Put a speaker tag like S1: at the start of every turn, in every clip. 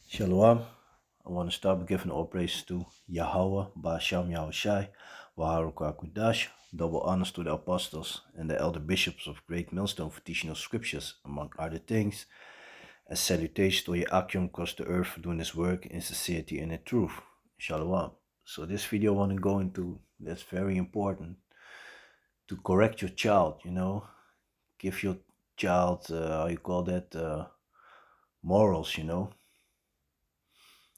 S1: Shalom. I want to start by giving all praise to Yahweh, Ba'asham Yahushai, Waharuka Kudash, double honors to the apostles and the elder bishops of Great Millstone for teaching us scriptures, among other things, and salutations to Yakim across the earth for doing this work in sincerity and in truth. Shalom. So this video I want to go into, that's very important, to correct your child, give your child, how you call that, morals,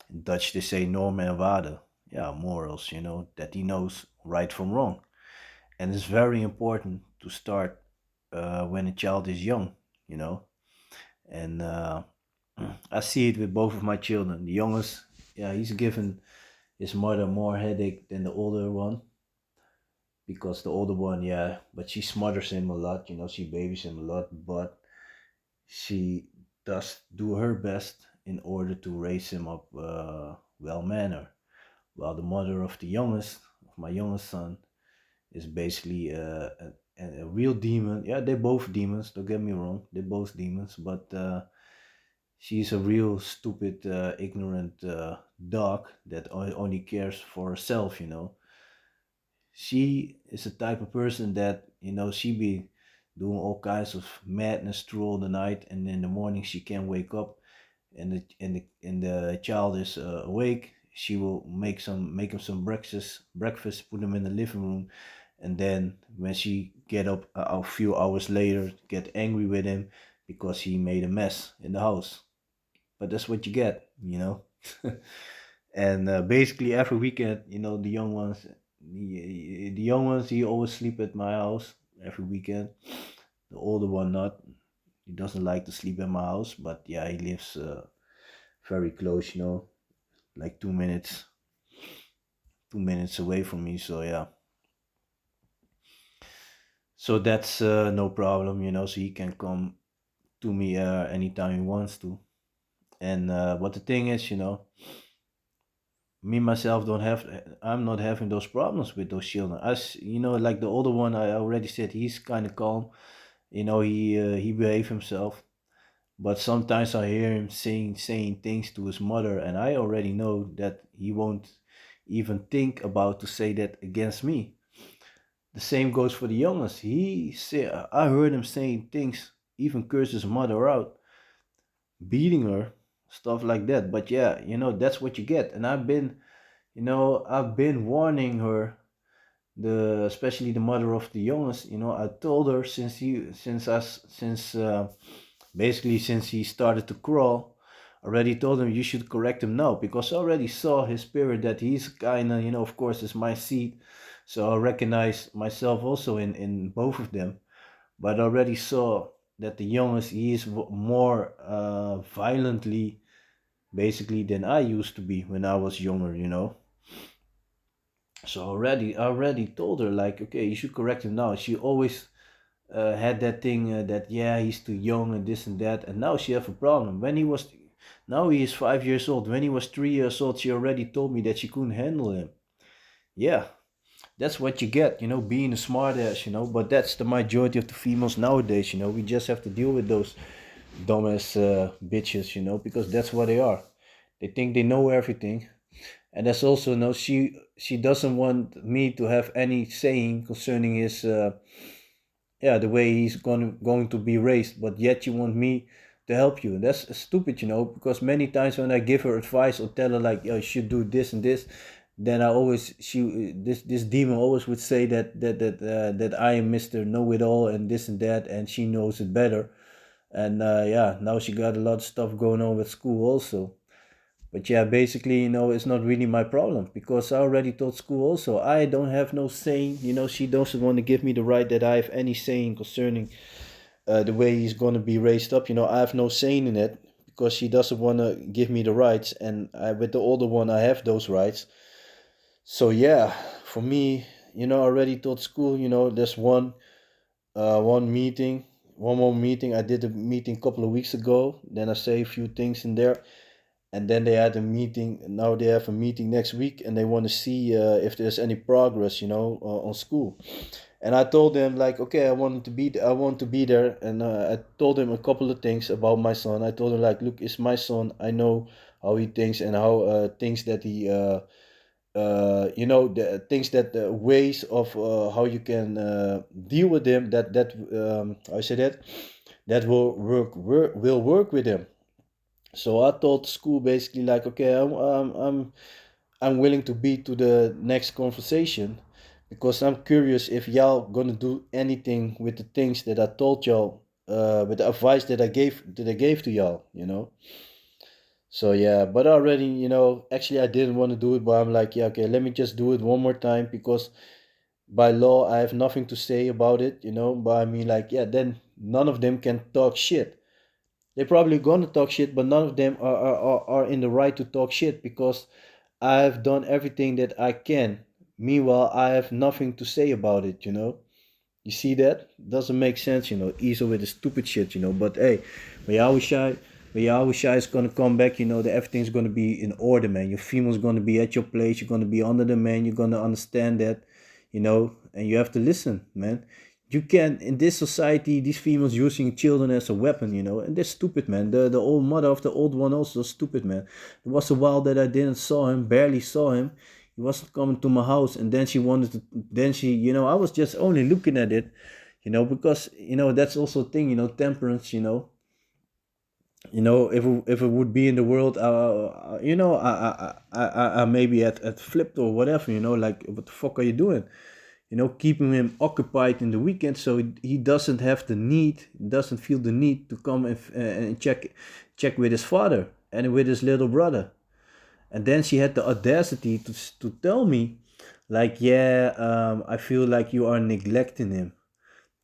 S1: In Dutch, they say normen en waarden. Yeah, morals, that he knows right from wrong. And it's very important to start when a child is young, you know. And I see it with both of my children. The youngest, yeah, he's given his mother more headache than the older one because the older one, yeah, but she smothers him a lot, she babies him a lot, but she does do her best in order to raise him up well mannered. Well, the mother of my youngest son, is basically a real demon. Yeah, they're both demons. Don't get me wrong, they're both demons. But she's a real stupid, ignorant dog that only cares for herself. She is the type of person that she be doing all kinds of madness through all the night, and in the morning she can't wake up, and the child is awake. She will make him some breakfast, put him in the living room, and then when she get up a few hours later, get angry with him because he made a mess in the house. But that's what you get. And basically every weekend, the young ones, he always sleep at my house every weekend. The older one not. He doesn't like to sleep at my house, but yeah, he lives very close, like 2 minutes away from me. So yeah, so that's no problem, so he can come to me anytime he wants to. And but the thing is, me myself don't have I'm not having those problems with those children. As like the older one, I already said he's kind of calm. He behave himself. But sometimes I hear him saying things to his mother, and I already know that he won't even think about to say that against me. The same goes for the youngest. I heard him saying things, even curse his mother out, beating her, stuff like that. But yeah, that's what you get. And I've been warning her, the especially the mother of the youngest. I told her since he started to crawl, already told him you should correct him now, because I already saw his spirit that he's kind of, of course, it's my seed, so I recognize myself also in both of them. But I already saw that the youngest, he is more violently, basically, than I used to be when I was younger. So I already told her, like, okay, you should correct him now. She always had that thing, that yeah, he's too young and this and that, and now she have a problem. Now he is 5 years old. When he was 3 years old, she already told me that she couldn't handle him. Yeah, that's what you get, being a smart ass, but that's the majority of the females nowadays. We just have to deal with those dumbass bitches, because that's what they are. They think they know everything. And that's also, no, she doesn't want me to have any saying concerning his yeah, the way he's going to be raised, but yet you want me to help you. That's stupid, because many times when I give her advice or tell her, like, you should do this and this, then I always she this demon always would say that I am Mr. Know It All and this and that, and she knows it better. And yeah, now she got a lot of stuff going on with school also. But yeah, basically, it's not really my problem, because I already told school also I don't have no saying. She doesn't want to give me the right that I have any saying concerning the way he's going to be raised up. I have no saying in it, because she doesn't want to give me the rights. And with the older one, I have those rights. So yeah, for me, I already told school, there's one more meeting. I did a meeting a couple of weeks ago. Then I say a few things in there, and then they had a meeting. Now they have a meeting next week, and they want to see if there's any progress, on school. And I told them like, okay, I want to be there, and I told him a couple of things about my son. I told him like, look, it's my son. I know how he thinks and how things that he the things that the ways of how you can deal with him, that I say that will work with him. So I told the school basically like, okay, I'm willing to be to the next conversation, because I'm curious if y'all gonna do anything with the things that I told y'all, with the advice that I gave to y'all, So yeah, but already, actually I didn't want to do it, but I'm like, yeah, okay, let me just do it one more time, because by law I have nothing to say about it, But I mean, like, yeah, then none of them can talk shit. They're probably gonna talk shit, but none of them are in the right to talk shit, because I've done everything that I can. Meanwhile, I have nothing to say about it. You see that? Doesn't make sense. Ease with the stupid shit. But hey, when Yahushai, when Yahushai is gonna come back, that everything's gonna be in order, man. Your female's gonna be at your place, you're gonna be under the man, you're gonna understand that, and you have to listen, man. You can in this society, these females using children as a weapon, and they're stupid, man. The old mother of the old one also stupid, man. It was a while that I didn't saw him, barely saw him. He wasn't coming to my house, and then she wanted to. Then I was just only looking at it, because that's also a thing, temperance. If it would be in the world, I maybe had flipped or whatever. Like, what the fuck are you doing? Keeping him occupied in the weekend, so he doesn't have the need, doesn't feel the need to come and check with his father and with his little brother. And then she had the audacity to tell me, like, yeah, I feel like you are neglecting him.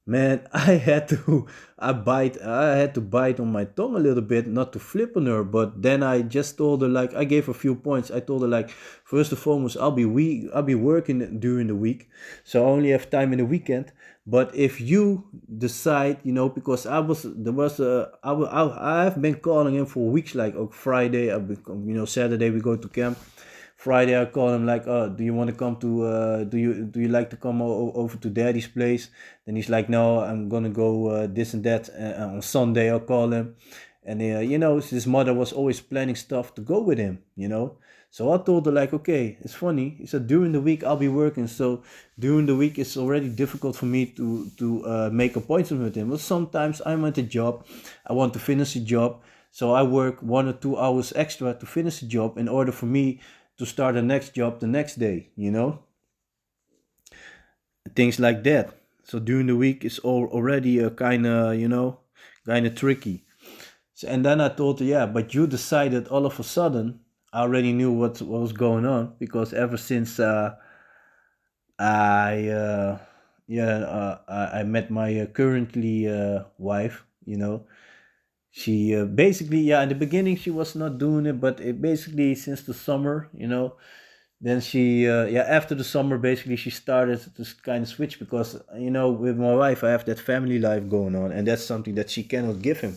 S1: Man, I had to bite on my tongue a little bit, not to flip on her, but then I just told her, like, I gave her a few points. I told her, like, first and foremost, I'll be working during the week, so I only have time in the weekend. But if you decide, because I've been calling him for weeks, like, Friday, Saturday we go to camp. Friday I call him like, oh, do you want to come to do you like to come over to daddy's place? Then he's like, no, I'm gonna go this and that. On Sunday I'll call him, and his mother was always planning stuff to go with him. So I told her, like, okay, it's funny. He said during the week I'll be working, so during the week it's already difficult for me to make appointments with him. But sometimes I'm at the job, I want to finish the job, so I work 1 or 2 hours extra to finish the job in order for me to start the next job the next day. Things like that. So during the week it's already a kind of tricky. So, and then I told her, yeah, but you decided all of a sudden. I already knew what was going on, because ever since I I met my currently wife. She basically, yeah, in the beginning she was not doing it, but it basically since the summer. Then she yeah, after the summer basically she started to kind of switch, because with my wife I have that family life going on, and that's something that she cannot give him.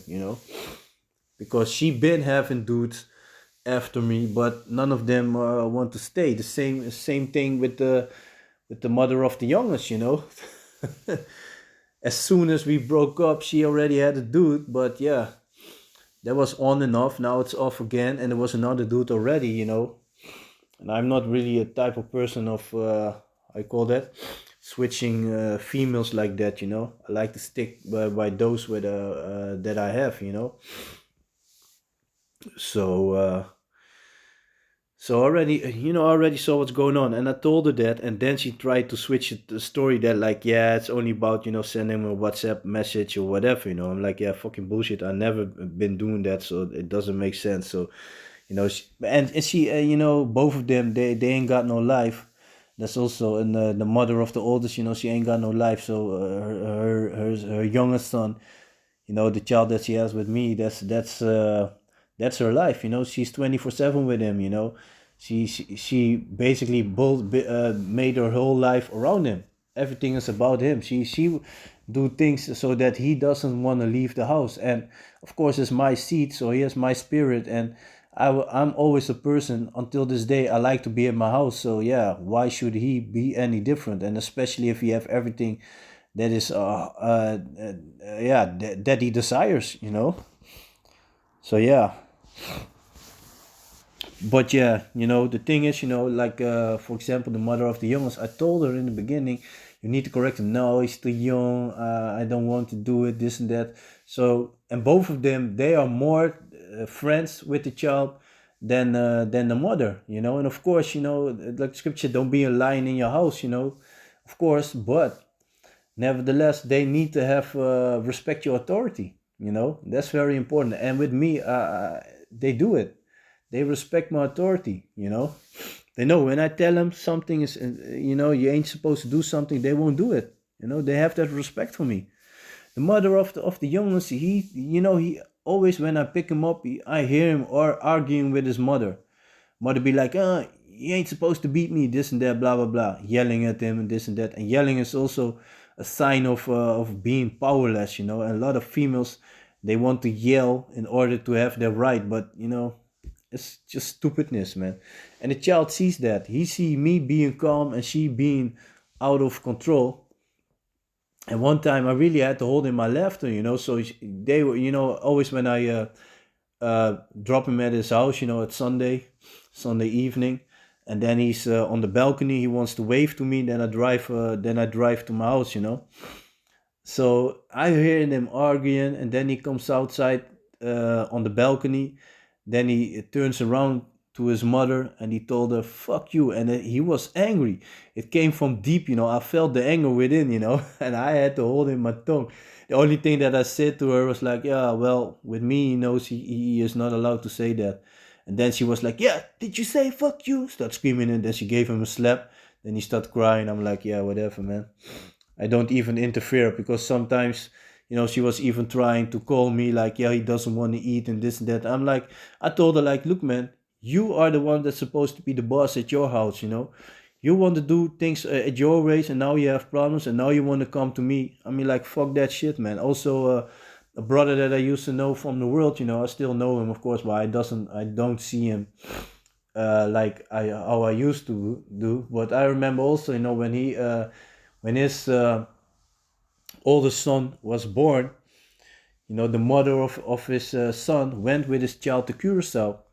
S1: Because she been having dudes after me, but none of them want to stay. The same thing with the mother of the youngest. As soon as we broke up, she already had a dude, but yeah, that was on and off. Now it's off again, and there was another dude already. And I'm not really a type of person of I call that switching females like that. I like to stick by those that I have. So already, I already saw what's going on, and I told her that, and then she tried to switch the story that, like, yeah, it's only about sending a WhatsApp message or whatever. I'm like, yeah, fucking bullshit. I never been doing that, so it doesn't make sense. So and she, both of them, they ain't got no life. That's also, and the mother of the oldest, she ain't got no life. So her youngest son, the child that she has with me, that's her life. She's 24/7 with him. She basically made her whole life around him. Everything is about him. She do things so that he doesn't want to leave the house. And of course, it's my seed, so he has my spirit, and I'm always a person until this day. I like to be in my house. So yeah, why should he be any different? And especially if he have everything that is yeah, that he desires, you know. So yeah, but yeah, the thing is, like for example, the mother of the youngest, I told her in the beginning, you need to correct him. No, he's too young. I don't want to do it, this and that. So, and both of them, they are more friends with the child than the mother, and of course, like scripture, don't be a lion in your house, of course, but nevertheless, they need to have respect your authority, that's very important. And with me, they do it. They respect my authority, They know when I tell them something is, you ain't supposed to do something, they won't do it. They have that respect for me. The mother of the youngest, he always, when I pick him up, I hear him or arguing with his mother. Mother be like, you ain't supposed to beat me, this and that, blah blah blah, yelling at him and this and that. And yelling is also a sign of being powerless, And a lot of females, they want to yell in order to have their right, but it's just stupidness, man. And the child sees that. He see me being calm and she being out of control. And one time I really had to hold in my laughter, So they were, always when I drop him at his house, at Sunday evening, and then he's on the balcony. He wants to wave to me. Then I drive to my house, So I hear them arguing, and then he comes outside on the balcony. Then he turns around to his mother and he told her, "Fuck you." And then he was angry. It came from deep, I felt the anger within, and I had to hold in my tongue. The only thing that I said to her was like, "Yeah, well, with me, he knows he is not allowed to say that." And then she was like, "Yeah, did you say fuck you?" Start screaming, and then she gave him a slap. Then he started crying. I'm like, "Yeah, whatever, man." I don't even interfere because sometimes, she was even trying to call me like, yeah, he doesn't want to eat and this and that. I'm like, I told her like, look, man, you are the one that's supposed to be the boss at your house, You want to do things at your ways, and now you have problems, and now you want to come to me. I mean, like, fuck that shit, man. Also, a brother that I used to know from the world, I still know him, of course, but I don't see him like how I used to do. But I remember also, when his oldest son was born, the mother of his son went with his child to Curacao,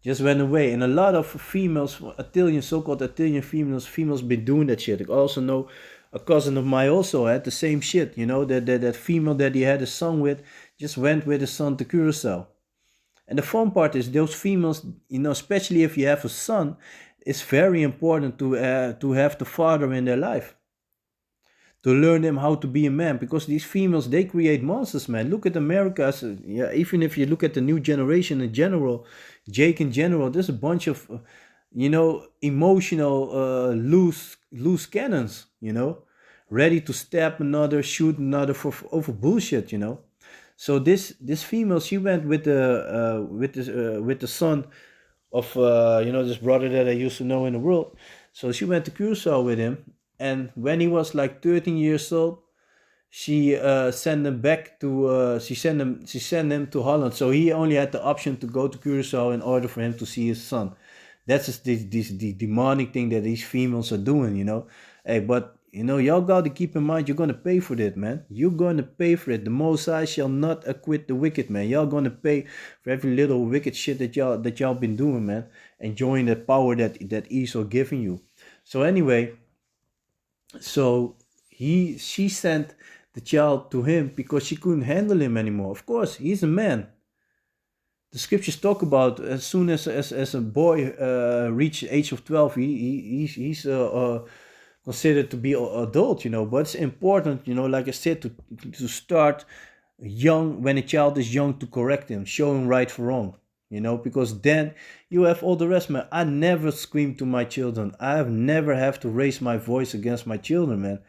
S1: just went away. And a lot of females, Attilian, so-called Attilian females been doing that shit. I also know a cousin of mine also had the same shit, that female that he had a son with just went with his son to Curacao. And the fun part is those females, especially if you have a son, it's very important to have the father in their life, to learn them how to be a man, because these females, they create monsters, man. Look at America. Yeah, even if you look at the new generation in general, Jake in general, there's a bunch of emotional loose cannons, ready to stab another, shoot another for over bullshit, So this female, she went with the son of this brother that I used to know in the world. So she went to Curacao with him, and when he was like 13 years old, she sent him back to she sent him to Holland. So he only had the option to go to Curacao in order for him to see his son. That's just the demonic thing that these females are doing, Hey, but y'all got to keep in mind, you're gonna pay for that, man. You're gonna pay for it. The Most High shall not acquit the wicked, man. Y'all gonna pay for every little wicked shit that y'all been doing, man. Enjoying that power that Esau giving you. So anyway, so she sent the child to him because she couldn't handle him anymore. Of course, he's a man. The scriptures talk about as soon as a boy reaches the age of 12, he's considered to be an adult, But it's important, like I said, to start young, when a child is young, to correct him, show him right for wrong, because then you have all the rest, man. I never scream to my children. I've never have to raise my voice against my children, man.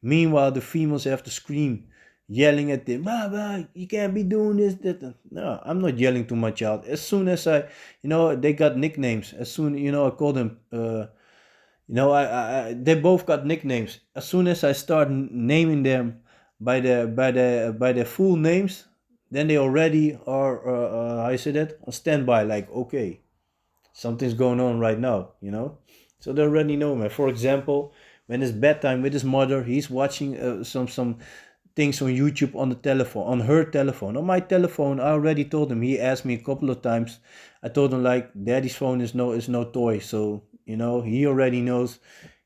S1: Meanwhile, the females have to scream, yelling at them, Baba, you can't be doing this, that. No, I'm not yelling to my child. As soon as they got nicknames. As soon, I call them, they both got nicknames. As soon as I start naming them by their full names, then they already are, how you say that, on standby. Like, okay, something's going on right now, you know. So they already know, man. For example, when it's bedtime with his mother, he's watching some things on YouTube on the telephone, on her telephone, on my telephone. I already told him. He asked me a couple of times. I told him like, Daddy's phone is no toy, so you know he already knows.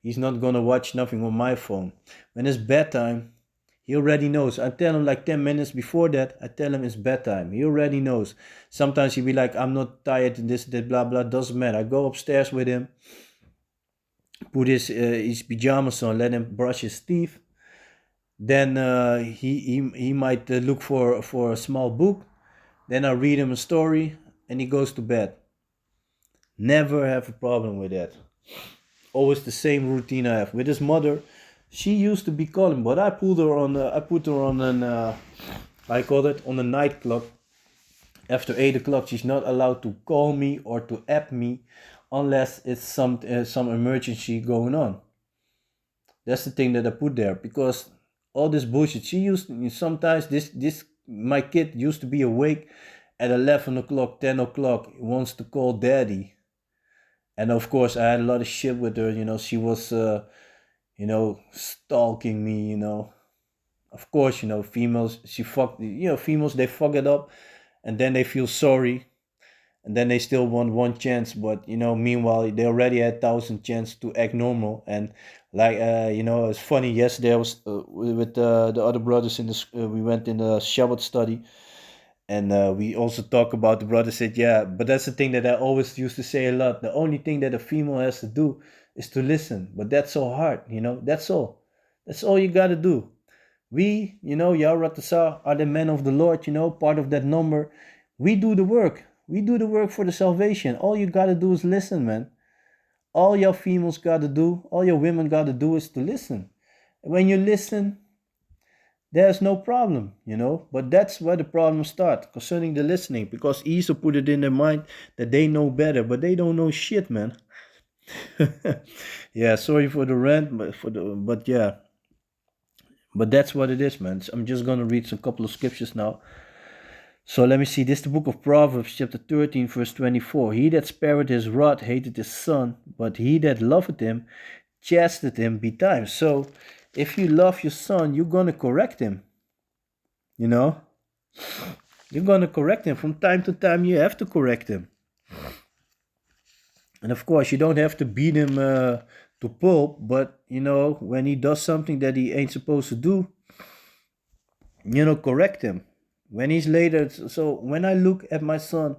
S1: He's not gonna watch nothing on my phone. When it's bedtime, he already knows. I tell him like 10 minutes before that. I tell him it's bedtime. He already knows. Sometimes he'll be like, I'm not tired and this, that, blah, blah. Doesn't matter. I go upstairs with him, put his pajamas on, let him brush his teeth. Then he might look for a small book. Then I read him a story and he goes to bed. Never have a problem with that. Always the same routine I have. With his mother, she used to be calling, but I put her on an, I call it on a night clock. After 8 o'clock, she's not allowed to call me or to app me unless it's some emergency going on. That's the thing that I put there because all this bullshit. She used sometimes this my kid used to be awake at 11 o'clock, 10 o'clock. Wants to call daddy, and of course I had a lot of shit with her. You know, she was stalking me. You know, of course, females. She fucked. Females, they fuck it up, and then they feel sorry, and then they still want one chance. But meanwhile, they already had 1,000 chance to act normal. And like it's funny. Yesterday I was with the other brothers in this. We went in the Shabbat study, and we also talk about the brother said, yeah, but that's the thing that I always used to say a lot. The only thing that a female has to do is to listen, but that's so hard. That's all you got to do. We, Yahratasa, are the men of the Lord, part of that number. We do the work. We do the work for the salvation. All you got to do is listen, man. All your females got to do, all your women got to do is to listen. And when you listen, there's no problem, But that's where the problems start concerning the listening, because Esau put it in their mind that they know better, but they don't know shit, man. Yeah, sorry for the rant, but yeah, but that's what it is, man. So I'm just gonna read some couple of scriptures now. So let me see. This is the book of Proverbs, chapter 13, verse 24. He that spared his rod hated his son, but he that loveth him chastened him betimes. So if you love your son, you're gonna correct him. You're gonna correct him. From time to time, you have to correct him. And of course, you don't have to beat him to pulp, but when he does something that he ain't supposed to do, correct him. When he's later, so when I look at my son,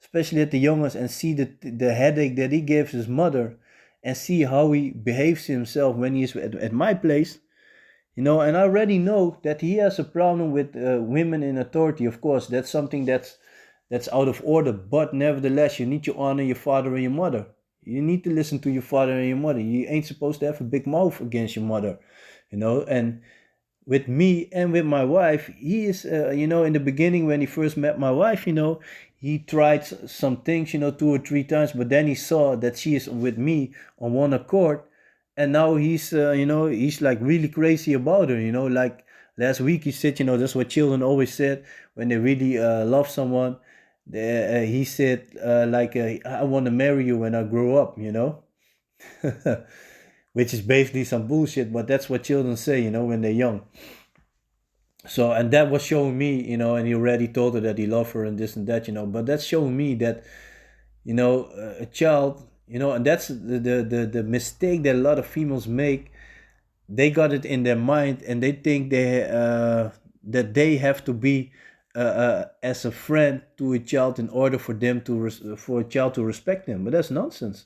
S1: especially at the youngest, and see the headache that he gives his mother, and see how he behaves himself when he's at my place, and I already know that he has a problem with women in authority. Of course, that's something that's out of order, but nevertheless, you need to honor your father and your mother. You need to listen to your father and your mother. You ain't supposed to have a big mouth against your mother, and with me and with my wife, he is, in the beginning when he first met my wife, he tried some things, 2 or 3 times, but then he saw that she is with me on one accord, and now he's like really crazy about her, like last week he said, that's what children always said when they really love someone. He said, I want to marry you when I grow up, which is basically some bullshit, but that's what children say, when they're young. So, and that was showing me, and he already told her that he loved her and this and that, but that's showing me that, a child, and that's the mistake that a lot of females make. They got it in their mind and they think that they have to be as a friend to a child in order for them for a child to respect them. But that's nonsense.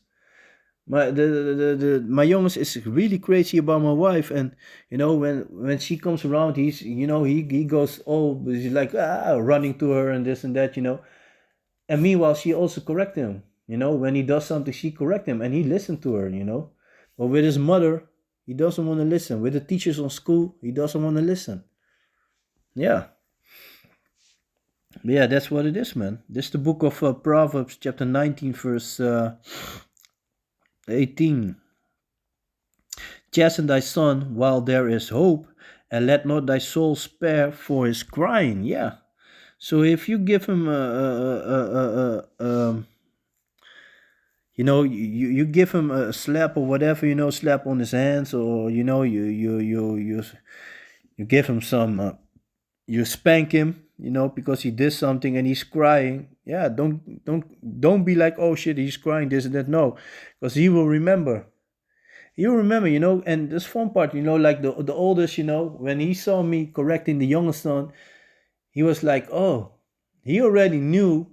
S1: My youngest is really crazy about my wife, and when she comes around, he's he goes, oh, he's like running to her and this and that, and meanwhile she also correct him, when he does something she correct him and he listened to her, but with his mother he doesn't want to listen. With the teachers on school he doesn't want to listen. Yeah. Yeah, that's what it is, man. This is the book of Proverbs, chapter 19, verse 18. Chasten thy son while there is hope, and let not thy soul spare for his crying. Yeah. So if you give him you give him a slap or whatever, slap on his hands, or you give him some, you spank him, because he did something and he's crying. Yeah, don't be like, oh shit, he's crying, this and that. No, because he will remember. You remember, and this fun part, like the oldest, when he saw me correcting the youngest son, he was like, oh, he already knew,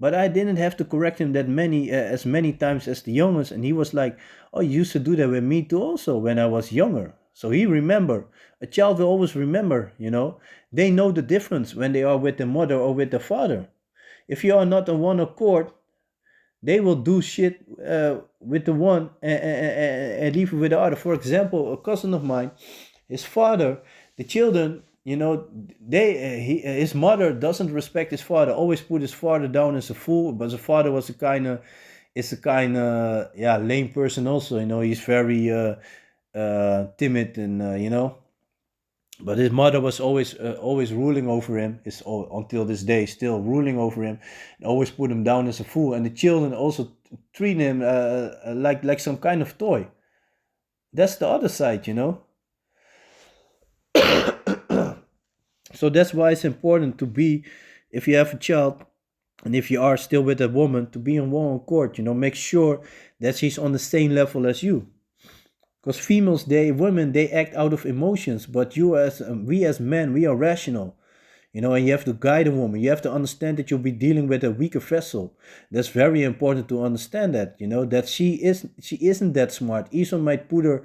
S1: but I didn't have to correct him that as many times as the youngest, and he was like, oh, you used to do that with me too, also when I was younger. So he remember. A child will always remember. They know the difference when they are with the mother or with the father. If you are not on one accord, they will do shit with the one and leave it with the other. For example, a cousin of mine, his father, the children, his mother doesn't respect his father. Always put his father down as a fool. But the father was a kind of yeah, lame person. Also, he's very timid, and but his mother was always ruling over him, is until this day still ruling over him, and always put him down as a fool. And the children also treat him like some kind of toy. That's the other side. So that's why it's important to be, if you have a child and if you are still with a woman, to be on one accord. Make sure that she's on the same level as you. Because women, they act out of emotions, but we as men, we are rational. And you have to guide a woman. You have to understand that you'll be dealing with a weaker vessel. That's very important to understand that, that she isn't that smart. Esau might put her,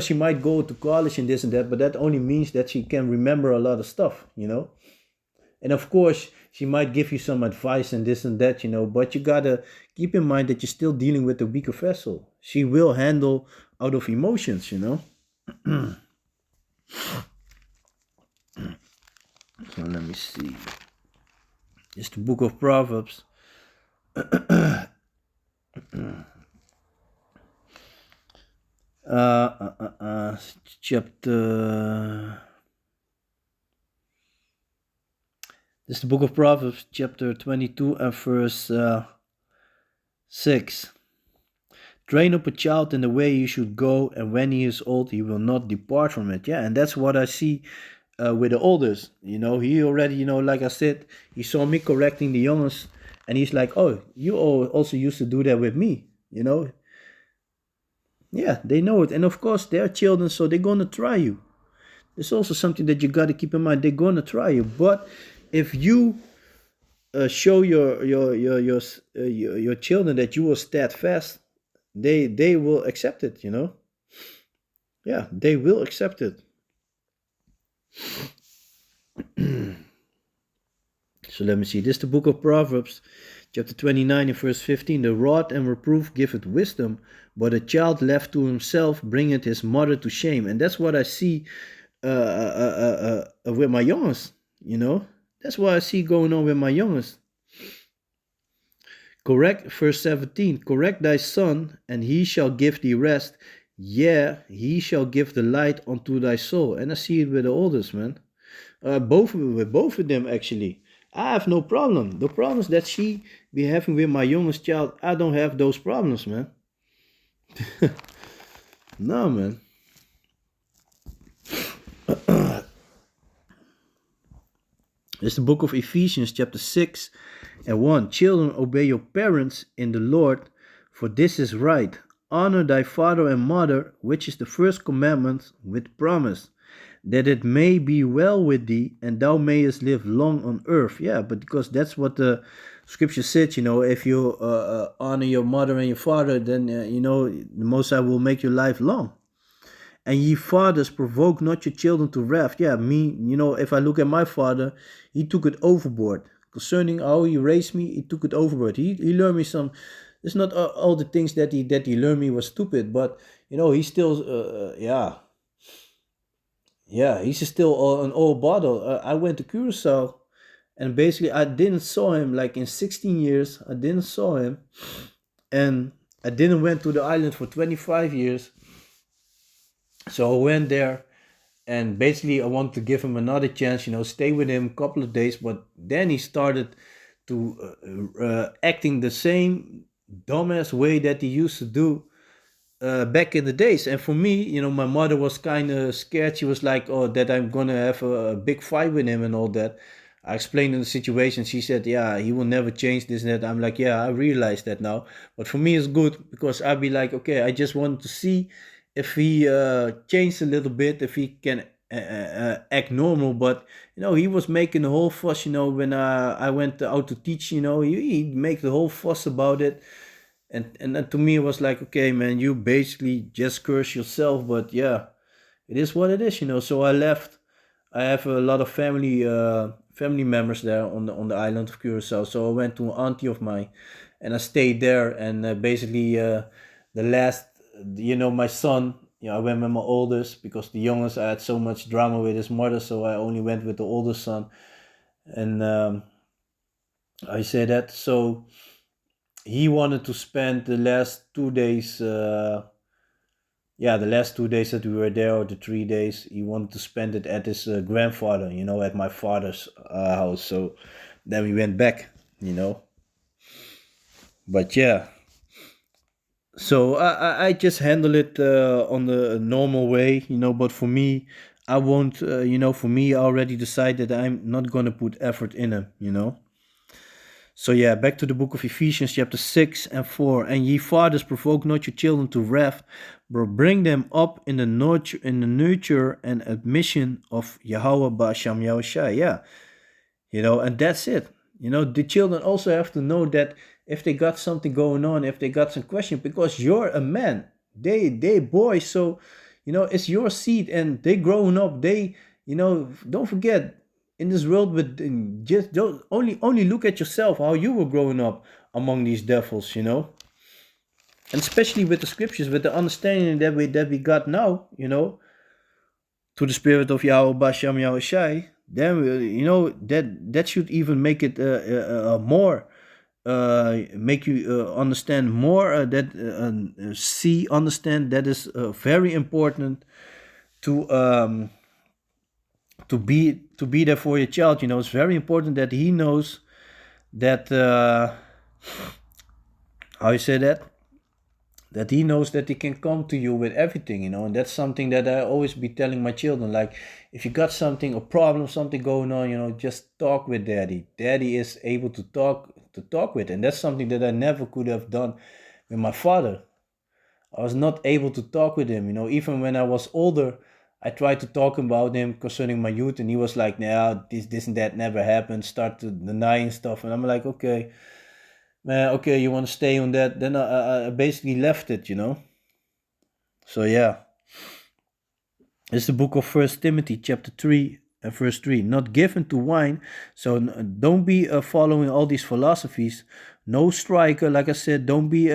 S1: she might go to college and this and that, but that only means that she can remember a lot of stuff. And of course, she might give you some advice and this and that, but you gotta keep in mind that you're still dealing with a weaker vessel. She will handle out of emotions. So let me see. It's the book of Proverbs. Chapter. This is the book of Proverbs, chapter 22 and verse 6. Train up a child in the way he should go, and when he is old, he will not depart from it. Yeah, and that's what I see with the oldest. He already, like I said, he saw me correcting the youngest, and he's like, oh, you also used to do that with me. Yeah, they know it. And of course, they're children, so they're going to try you. There's also something that you got to keep in mind. They're going to try you. But if you show your children that you will steadfast, they will accept it. Yeah, they will accept it. So let me see. This is the book of Proverbs, chapter 29 and verse 15. The rod and reproof giveth wisdom, but a child left to himself bringeth his mother to shame. And that's what I see with my youngest. That's what I see going on with my youngest. Correct, verse 17. Correct thy son, and he shall give thee rest. Yeah, he shall give the light unto thy soul. And I see it with the oldest, man. With both of them, actually. I have no problem. The problems that she be having with my youngest child, I don't have those problems, man. No, man. It's the book of Ephesians, chapter 6 and 1. Children, obey your parents in the Lord, for this is right. Honor thy father and mother, which is the first commandment with promise, that it may be well with thee, and thou mayest live long on earth. Yeah, but because that's what the scripture said, if you honor your mother and your father, then, the Most High will make your life long. And ye fathers, provoke not your children to wrath. Yeah, if I look at my father, he took it overboard. Concerning how he raised me, he took it overboard. He learned me some. It's not all the things that he learned me was stupid, but he still he's still an old bottle. I went to Curacao, and basically I didn't saw him like in 16 years. I didn't saw him, and I didn't went to the island for 25 years. So I went there, And basically I want to give him another chance, stay with him a couple of days. But then he started to acting the same dumbass way that he used to do back in the days. And for me, my mother was kind of scared. She was like, "Oh, that I'm gonna have a big fight with him and all that." I explained in the situation. She said, "Yeah, he will never change this and that." I'm like, "Yeah, I realize that now." But for me, it's good because I'd be like, "Okay, I just wanted to see if he changed a little bit, if he can act normal." But he was making a whole fuss. When I went out to teach, he make the whole fuss about it. And then to me it was like, okay, man, you basically just curse yourself. But yeah, it is what it is. So I left. I have a lot of family members there on the island of Curacao. So I went to an auntie of mine, and I stayed there. And basically, the last, my son. I went with my oldest because the youngest I had so much drama with his mother, so I only went with the oldest son. And I say that so he wanted to spend the last 2 days. Yeah, the last 2 days that we were there, or the 3 days, he wanted to spend it at his grandfather, at my father's house. So then we went back, you know. But yeah, so I just handle it on the normal way, But for me, I won't, For me, I already decided that I'm not gonna put effort in him. So yeah, back to the book of Ephesians, chapter 6 and 4. And ye fathers, provoke not your children to wrath, but bring them up in the nurture and admission of Yahweh Ba'asham Yahushua. Yeah, and that's it. The children also have to know that if they got something going on, if they got some question, because you're a man, they boys, so it's your seed, and they growing up. Don't forget, in this world, but just don't only look at yourself, how you were growing up among these devils. And especially with the scriptures, with the understanding that we got now, to the spirit of Yahweh Basham Yahushai, then that should even make it more, make you understand more, that see understand that is very important to to be there for your child. It's very important that he knows that, how you say that he knows that he can come to you with everything. And that's something that I always be telling my children, like, if you got something, a problem, something going on, just talk with daddy is able to talk with. And that's something that I never could have done with my father. I was not able to talk with him. Even when I was older, I tried to talk about him concerning my youth, and he was like, "Nah, this and that never happened." Start to denying stuff, and I'm like, "Okay, man, okay, you want to stay on that?" Then I basically left it. So yeah, it's the book of First Timothy, chapter 3 and verse 3. Not given to wine, so don't be following all these philosophies. No striker, like I said. Don't be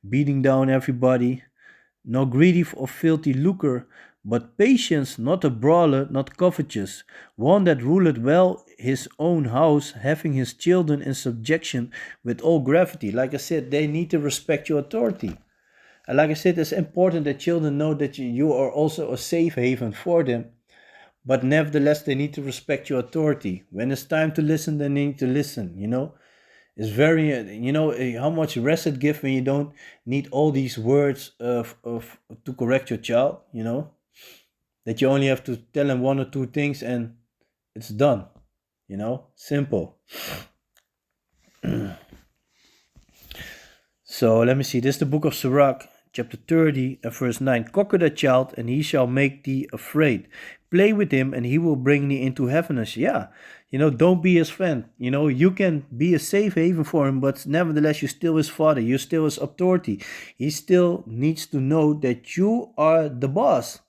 S1: beating down everybody. No greedy or filthy lucre, but patience, not a brawler, not covetous, one that ruleth well his own house, having his children in subjection with all gravity. Like I said, they need to respect your authority. And like I said, it's important that children know that you are also a safe haven for them. But nevertheless, they need to respect your authority. When it's time to listen, they need to listen. It's very, how much rest it gives when you don't need all these words of to correct your child. That you only have to tell them one or two things and it's done. Simple. So let me see. This is the book of Sirach, chapter 30 and verse 9. Conquer that child, and he shall make thee afraid. Play with him, and he will bring thee into heaviness. Yeah. Don't be his friend. You can be a safe haven for him, but nevertheless, you're still his father. You're still his authority. He still needs to know that you are the boss.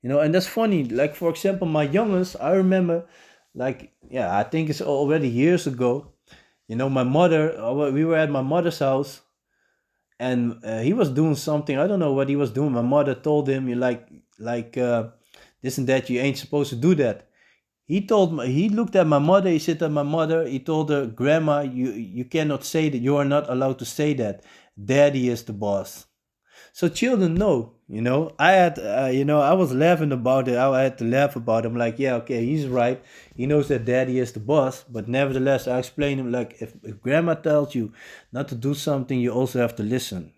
S1: And that's funny. Like, for example, my youngest, I remember, like, yeah, I think it's already years ago. My mother, we were at my mother's house, and he was doing something. I don't know what he was doing. My mother told him, "You like this and that. You ain't supposed to do that." He looked at my mother. He said to my mother, he told her, "Grandma, you cannot say that. You are not allowed to say that. Daddy is the boss." So children know, I had, I was laughing about it. I had to laugh about him. Like, yeah, okay, he's right. He knows that daddy is the boss, but nevertheless, I explain him like, if grandma tells you not to do something, you also have to listen.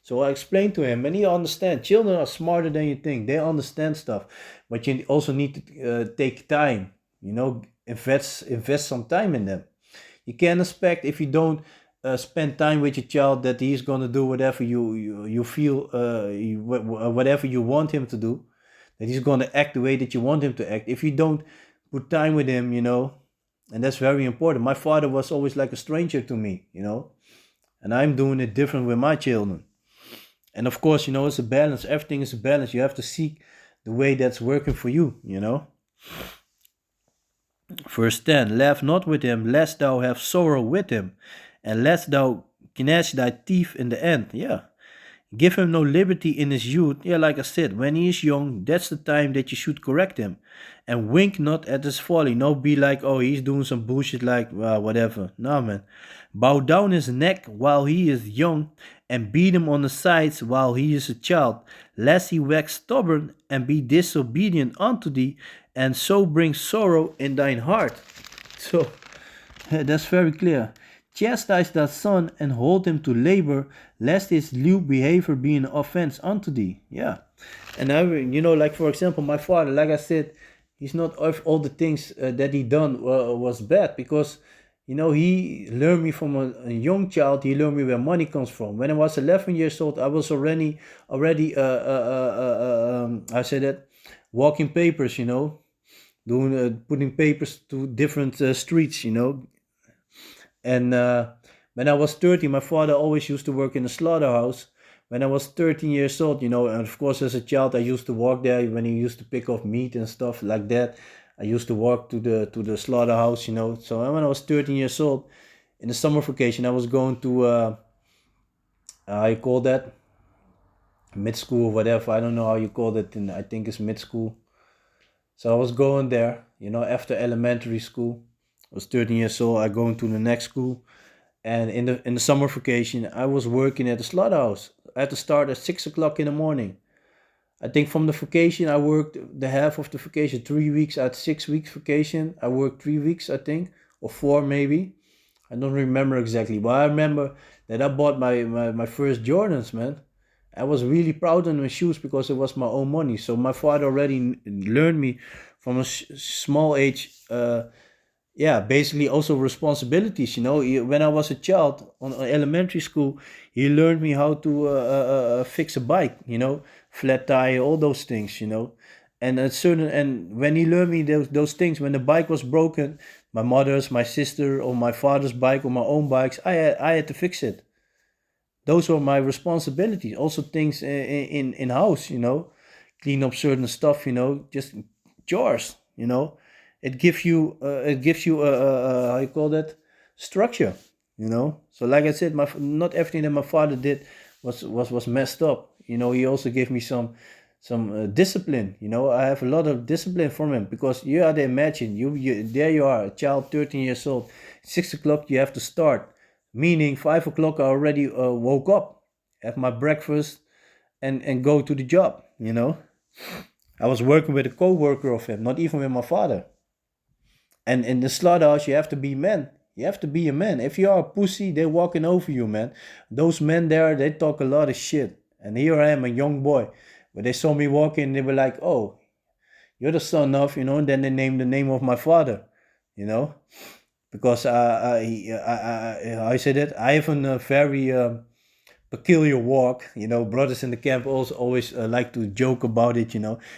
S1: So I explained to him, and he understands. Children are smarter than you think. They understand stuff, but you also need to take time. Invest some time in them. You can't expect if you don't spend time with your child that he's gonna do whatever you feel whatever you want him to do, that he's gonna act the way that you want him to act. If you don't put time with him, and that's very important. My father was always like a stranger to me, and I'm doing it different with my children. And of course, it's a balance. Everything is a balance. You have to seek the way that's working for you. Verse 10, laugh not with him, lest thou have sorrow with him, and lest thou gnash thy teeth in the end. Yeah. Give him no liberty in his youth. Yeah, like I said, when he is young, that's the time that you should correct him. And wink not at his folly. No, be like, oh, he's doing some bullshit, like, whatever. No, man. Bow down his neck while he is young, and beat him on the sides while he is a child, lest he wax stubborn and be disobedient unto thee, and so bring sorrow in thine heart. So, that's very clear. Chastise thy son and hold him to labor, lest his lewd behavior be an offense unto thee. Yeah. And like for example, my father, like I said, he's not all the things that he done was bad, because he learned me from a young child. He learned me where money comes from. When I was 11 years old, I was already I said that, walking papers, doing putting papers to different streets. And when I was 13, my father always used to work in a slaughterhouse. When I was 13 years old, and of course as a child I used to walk there when he used to pick off meat and stuff like that. I used to walk to the slaughterhouse. So when I was 13 years old, in the summer vacation, I was going to how you call that, mid school or whatever. I don't know how you call it. I think it's mid school. So I was going there, after elementary school. I was 13 years old. I going to the next school, and in the summer vacation, I was working at the slaughterhouse. I had to start at 6 o'clock in the morning. I think from the vacation, I worked the half of the vacation, 3 weeks. I had 6 weeks vacation. I worked 3 weeks, I think, or four maybe. I don't remember exactly, but I remember that I bought my first Jordans, man. I was really proud of my shoes because it was my own money. So my father already learned me from a small age. Yeah, basically also responsibilities. When I was a child on elementary school, he learned me how to fix a bike. Flat tire, all those things. And when he learned me those things, when the bike was broken, my mother's, my sister, or my father's bike, or my own bikes, I had to fix it. Those were my responsibilities. Also things in house, clean up certain stuff, just chores. It gives you how you call that, structure. So like I said, not everything that my father did was messed up. He also gave me some discipline. I have a lot of discipline from him, because you had to imagine, you there you are, a child, 13 years old, 6 o'clock you have to start, meaning 5 o'clock I already woke up, have my breakfast, and go to the job. I was working with a co-worker of him, not even with my father. And in the slaughterhouse, you have to be men. You have to be a man. If you are a pussy, they're walking over you, man. Those men there, they talk a lot of shit. And here I am, a young boy. When they saw me walking, they were like, "Oh, you're the son of," and then they named the name of my father, you know, because I said it. I have a very peculiar walk. Brothers in the camp also always like to joke about it.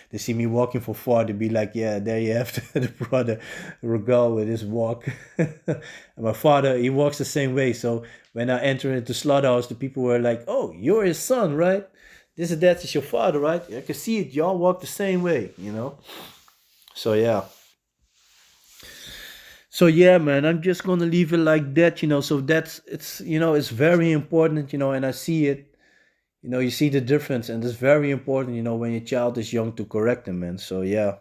S1: They see me walking for far, they be like, yeah, there you have the brother Regal with his walk. And my father, he walks the same way. So when I enter into slaughterhouse, the people were like, oh, you're his son, right? This is that is your father, right? I can see it. Y'all walk the same way. So yeah. So yeah, man, I'm just gonna leave it like that. So it's very important, and I see it. You see the difference, and it's very important, when your child is young, to correct them, man. So yeah,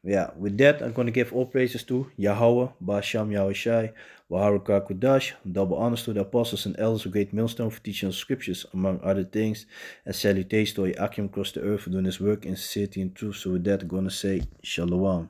S1: Yeah, with that, I'm going to give all praises to Yahweh, Basham Yahushai, Waharuka Kudash, double honors to the apostles and elders of Great Millstone for teaching the scriptures, among other things, and salutations to Akim across the earth for doing his work in sincerity and truth. So with that, I'm going to say Shalom.